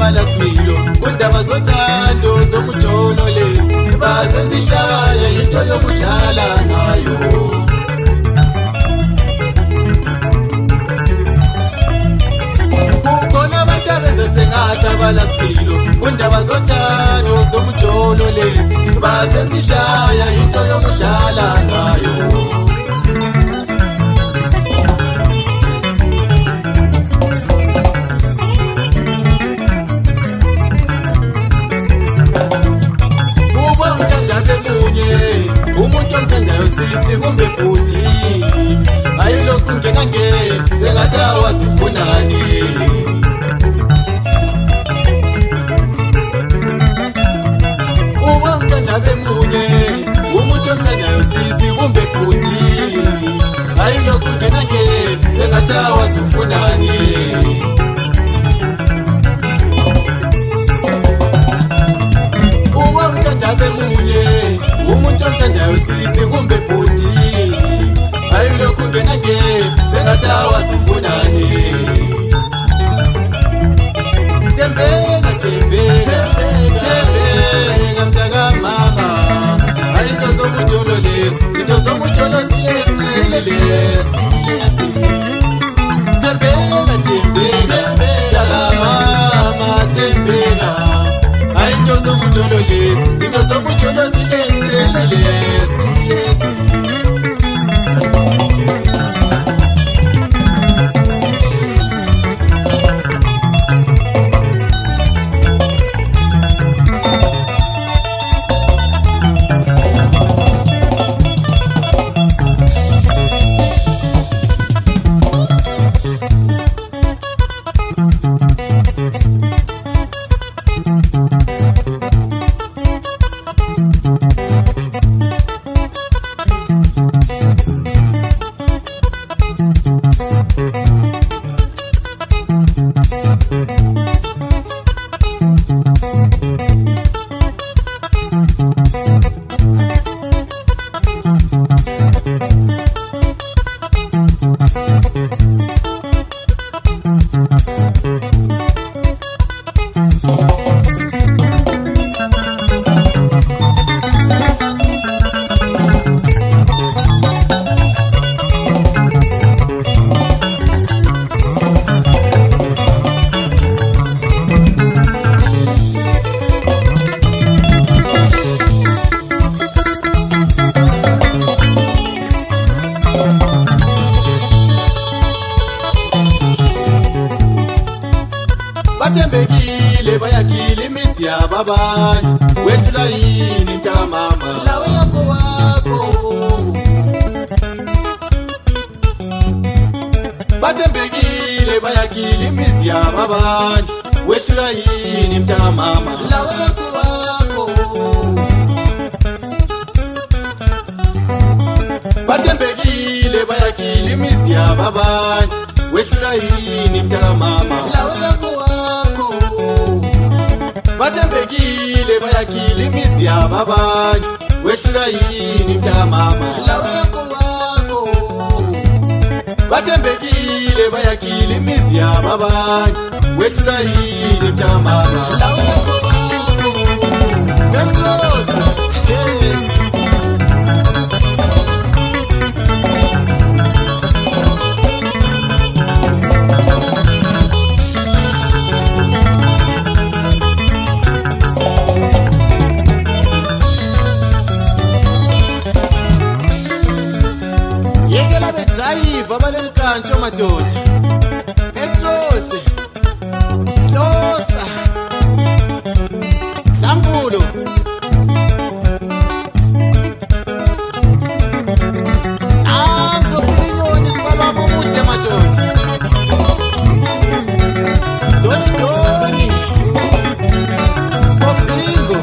balasilo kundaba zothando zomjolo lezi bazenzihlaya into yokudlala ngayo. Kukhona abantu abenza sengathi abalasilo kundaba zothando zomjolo lezi bazenzihlaya into yokudlala ngayo. Umuntu omthandayo sisi kumbe bhuti ayilokhu ngena sengathi awasifunani. Uba umthanda bemunye umuntu omthandayo sisi kumbe bhuti ayilokhu ngena sengathi awasifunani. Uba umthanda bemunye umuntu omthandayo sisi kumbe bhuti ayilokhu ngena sengathi awasifunani. Tembeka tembeka tembeka mntaka mama ayinto zomujolo lezi into zomujolo zilesi. Tembeka tembeka mntaka mama tembeka ayinto zomujolo lezi into zomujolo zilesi. Bathembekile bayakile imizi yababanye wehlula yini mntaka mama lawe yakho wakho. Bathembekile bayakile imizi yababanye wehlula yini mntaka mama lawe yakho wakho. Bathembekile bayakile imizi yababanye wehlula yini mntaka mama lawe yakho wakho. Bathembekile bayakile imizi yababanye wehlula yini mntaka mama lawe yakho wakho. Bathembekile bayakile imizi yababanye wehlula yini mntaka mama lawe yakho wakho. Ngenkosi yekela bejayiva balelikantsho madoda Petrose Losa Sambulo Nanzo Pilinyoni sibalwa umude madoda Doni Spopingo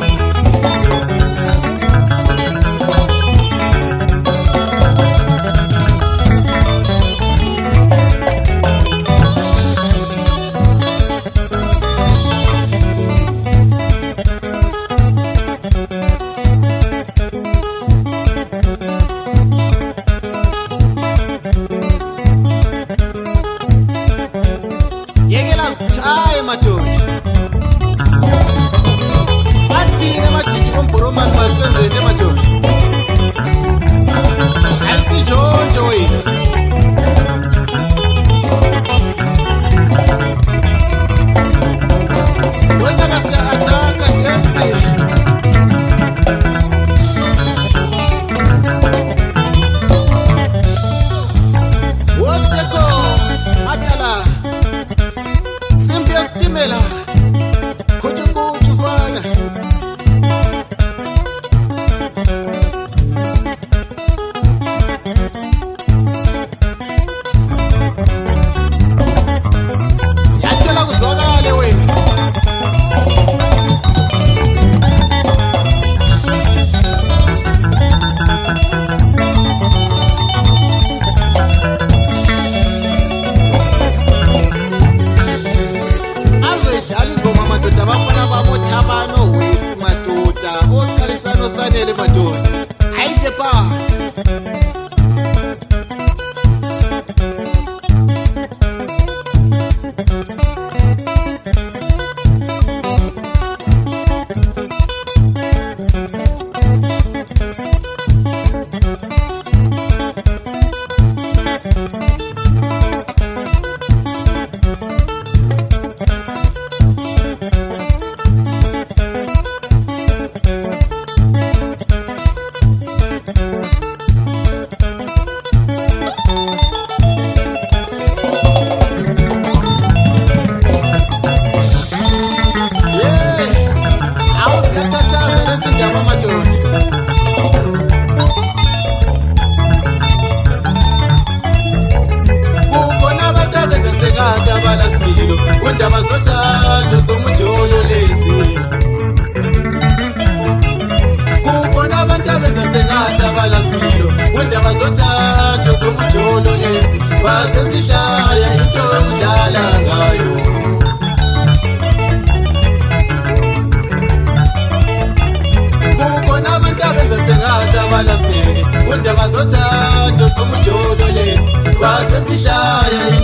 Mamele madodana ayidle phansi. Undaba zothando somujolo lezi kukhona abantu abezasengathi abalaspilo undaba zothando somujolo lezi basenzihlaya into udlala ngayo kukhona abantu abezasengathi abalaspilo undaba zothando somujolo lezi basenzihlaya